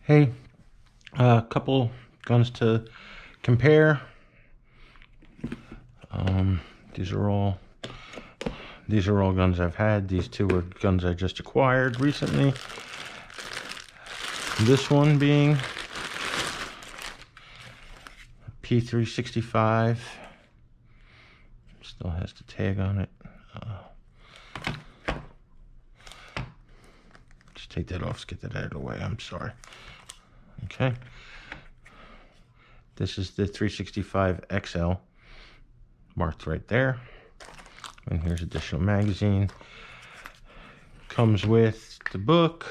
Hey, a couple guns to compare. Um, these are all guns I've had. These two are guns I just acquired recently. This one being P365. Still has the tag on it. Just take that off. Let's get that out of the way. I'm sorry. Okay. This is the 365xl, marked right there. And here's additional magazine. Comes with the book,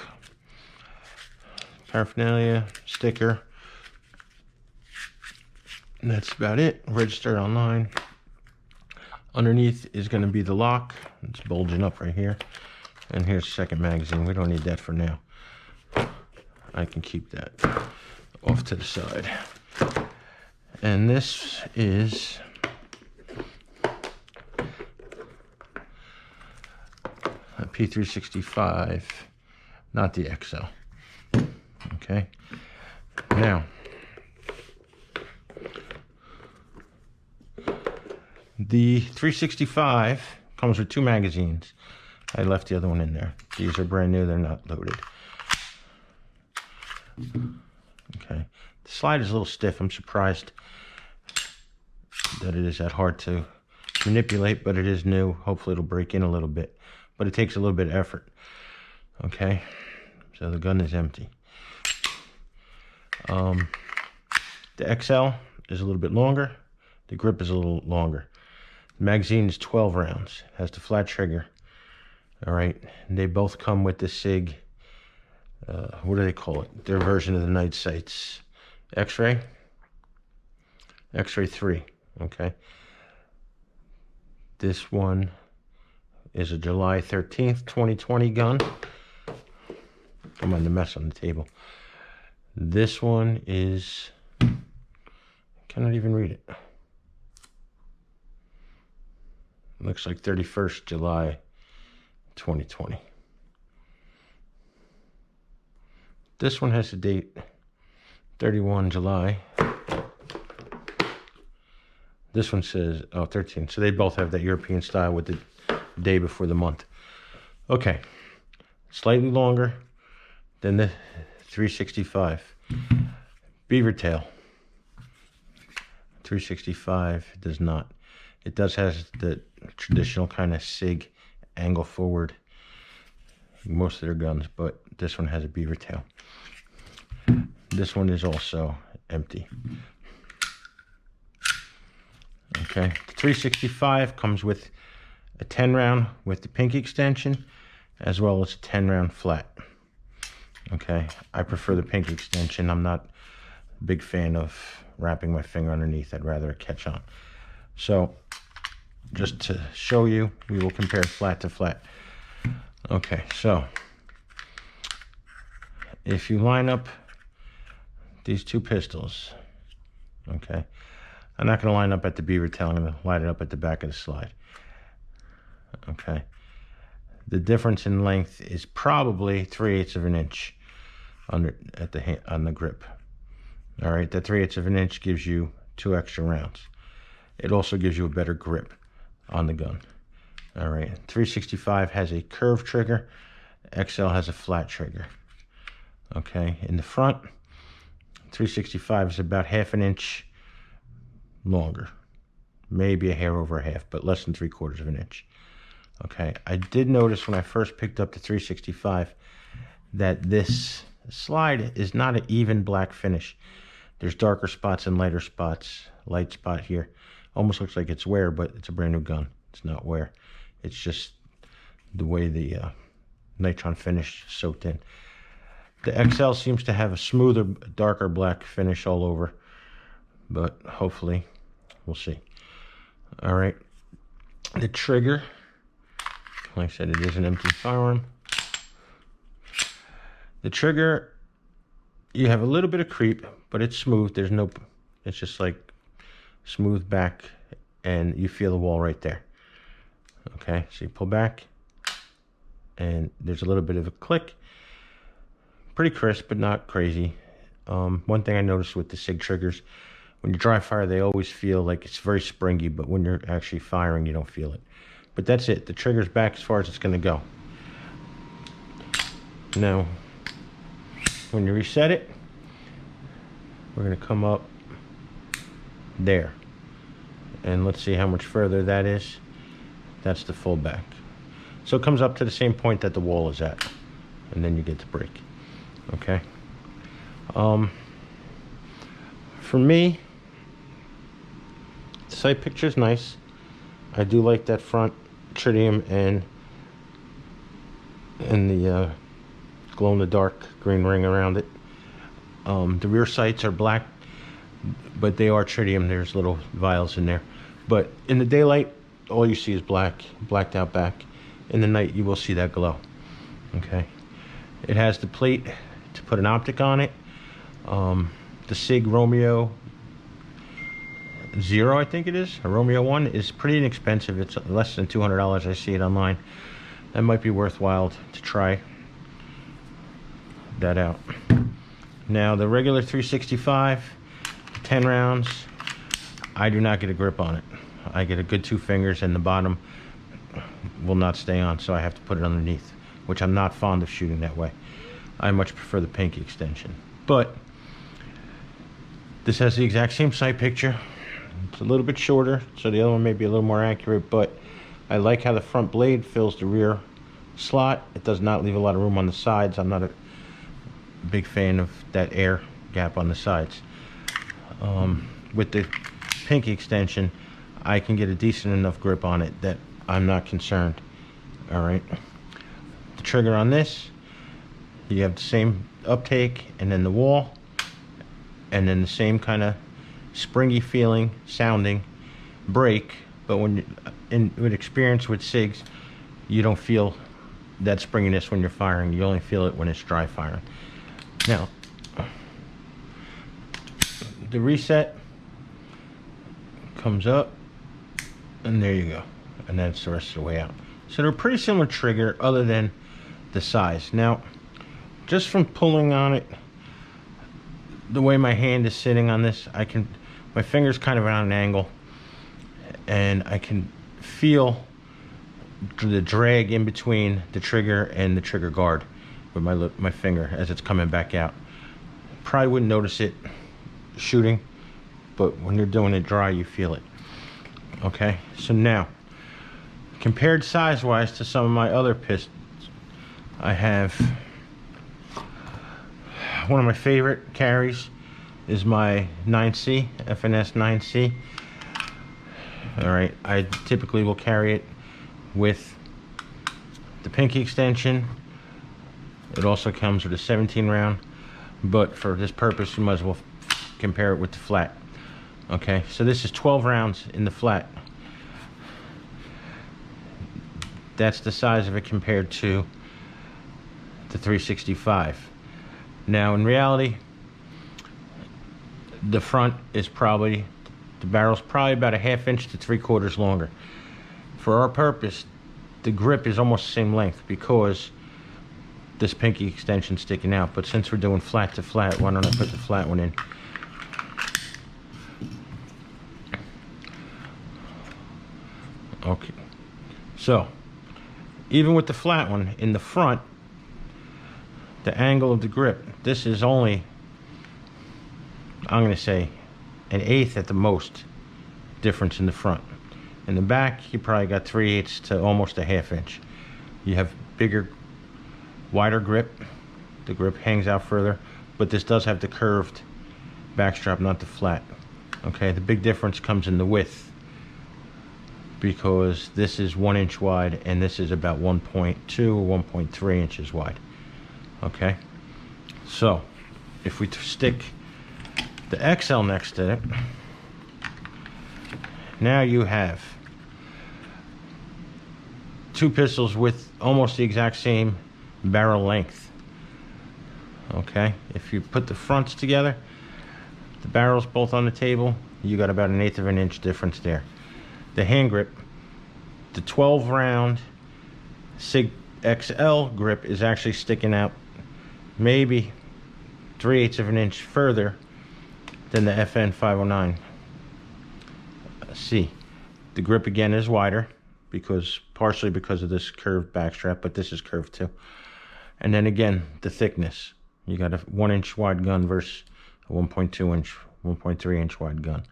paraphernalia, sticker. And that's about it. Registered online. Underneath is going to be the lock. It's bulging up right here. And here's the second magazine. We don't need that for now. I can keep that off to the side. And this is a P365, not the XL. Okay. Now, the 365 comes with two magazines. I left the other one in there. These are brand new. They're not loaded. Okay. The slide is a little stiff. I'm surprised that it is that hard to manipulate, but it is new. Hopefully it'll break in a little bit, but it takes a little bit of effort. Okay. So the gun is empty. The XL is a little bit longer. The grip is a little longer. The magazine is 12 rounds. Has the flat trigger. All right. And they both come with the Sig, what do they call it? Their version of the night sights. X-ray 3. Okay. This one is a July 13th, 2020 gun. Come on, the mess on the table. This one is, cannot even read it. Looks like 31st July 2020. This one has a date 31 July. This one says 13. So they both have that European style with the day before the month. Okay. Slightly longer than the 365. Beaver tail. 365 does not. It does have the traditional kind of Sig angle forward, most of their guns, but this one has a beaver tail. This one is also empty. Okay, the 365 comes with a 10 round with the pink extension, as well as a 10 round flat. Okay, I prefer the pink extension. I'm not a big fan of wrapping my finger underneath. I'd rather it catch on. So, just to show you, we will compare flat to flat. Okay, so if you line up these two pistols, okay, I'm not going to line up at the beaver tail. I'm going to line it up at the back of the slide. Okay, the difference in length is probably 3/8 of an inch under at the on the grip. All right, that 3/8 of an inch gives you 2 extra rounds. It also gives you a better grip on the gun. All right, 365 has a curved trigger. XL has a flat trigger. Okay, in the front, 365 is about 1/2 inch longer, maybe a hair over a half, but less than 3/4 of an inch. Okay, I did notice when I first picked up the 365 that this slide is not an even black finish. There's darker spots and lighter spots. Light spot here. Almost looks like it's wear, but it's a brand new gun. It's not wear. It's just the way the nitron finish soaked in. The XL seems to have a smoother, darker black finish all over, but hopefully we'll see. All right, the trigger, like I said, it is an empty firearm. The trigger, you have a little bit of creep, but it's smooth. There's no, it's just like smooth back, and you feel the wall right there. Okay, so you pull back, and there's a little bit of a click. Pretty crisp, but not crazy. One thing I noticed with the Sig triggers, when you dry fire, they always feel like it's very springy, but when you're actually firing, you don't feel it. But that's it. The trigger's back as far as it's going to go. Now, when you reset it, we're going to come up there. And let's see how much further that is. That's the full back. So it comes up to the same point that the wall is at. And then you get the brake. Okay. For me, the sight picture is nice. I do like that front tritium and the glow-in-the-dark green ring around it. The rear sights are black, but they are tritium. There's little vials in there. But in the daylight, all you see is blacked out back. In the night, you will see that glow. Okay. It has the plate to put an optic on it. The Sig Romeo 0, I think it is, or Romeo 1, is pretty inexpensive. It's less than $200. I see it online. That might be worthwhile to try that out. Now, the regular 365, 10 rounds, I do not get a grip on it. I get a good 2 fingers, and the bottom will not stay on, so I have to put it underneath, which I'm not fond of shooting that way. I much prefer the pinky extension. But this has the exact same sight picture. It's a little bit shorter, so the other one may be a little more accurate, but I like how the front blade fills the rear slot. It does not leave a lot of room on the sides. I'm not a big fan of that air gap on the sides. With the pinky extension, I can get a decent enough grip on it that I'm not concerned. All right. The trigger on this, you have the same uptake, and then the wall, and then the same kind of springy feeling, sounding brake. But when you, with experience with SIGs, you don't feel that springiness when you're firing. You only feel it when it's dry firing. Now, the reset comes up, and there you go, and that's the rest of the way out. So they're a pretty similar trigger, other than the size. Now, just from pulling on it, the way my hand is sitting on this, my finger's kind of on an angle, and I can feel the drag in between the trigger and the trigger guard with my finger as it's coming back out. Probably wouldn't notice it shooting, but when you're doing it dry, you feel it. Okay, so now, compared size-wise to some of my other pistons, I have one of my favorite carries is my 9C, FNS 9C. All right, I typically will carry it with the pinky extension. It also comes with a 17 round, but for this purpose, you might as well compare it with the flat. Okay, so this is 12 rounds in the flat. That's the size of it compared to the 365. Now, in reality, the front is probably, the barrel's probably about a 1/2 inch to 3/4 longer. For our purpose, the grip is almost the same length because this pinky extension sticking out. But since we're doing flat to flat, why don't I put the flat one in? Okay, so even with the flat one in the front, the angle of the grip, this is only, I'm going to say, 1/8 at the most difference in the front. In the back, you probably got 3/8 to almost a 1/2 inch. You have bigger, wider grip. The grip hangs out further, but this does have the curved backstrap, not the flat. Okay, the big difference comes in the width, because this is 1 inch wide and this is about 1.2 or 1.3 inches wide. Okay, so if we stick the XL next to it, now you have 2 pistols with almost the exact same barrel length. Okay, if you put the fronts together, the barrels both on the table, you got about 1/8 of an inch difference there. The hand grip, the 12 round Sig XL grip is actually sticking out maybe 3/8 of an inch further than the FN 509C. The grip again is wider, partially because of this curved backstrap, but this is curved too. And then again, the thickness. You got a 1-inch wide gun versus a 1.2 inch, 1.3 inch wide gun.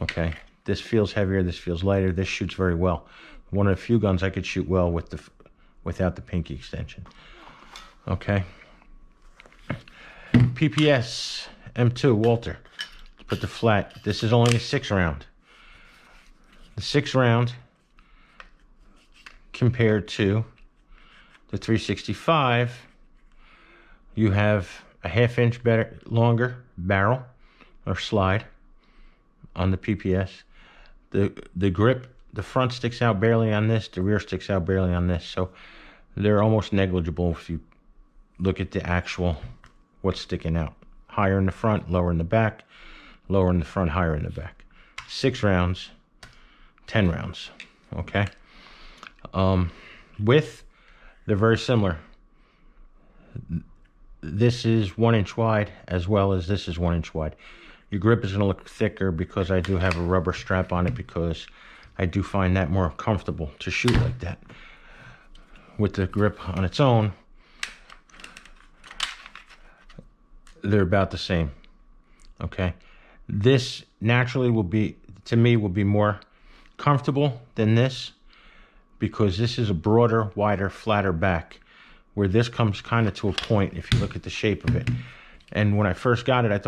Okay, this feels heavier, this feels lighter, this shoots very well. One of the few guns I could shoot well without the pinky extension. Okay. PPS M2 Walter. Let's put the flat. This is only a 6-round. The 6-round compared to the 365, you have a 1/2 inch longer barrel or slide on the PPS. The grip, the front sticks out barely on this, the rear sticks out barely on this, so they're almost negligible if you look at the actual what's sticking out. Higher in the front, lower in the back, lower in the front, higher in the back. 6 rounds, 10 rounds. Okay. Width, they're very similar. This is 1 inch wide as well as this is 1 inch wide. Your grip is going to look thicker because I do have a rubber strap on it, because I do find that more comfortable to shoot like that. With the grip on its own, they're about the same. Okay, this naturally will be, to me, will be more comfortable than this, because this is a broader, wider, flatter back, where this comes kind of to a point if you look at the shape of it. And when I first got it, I thought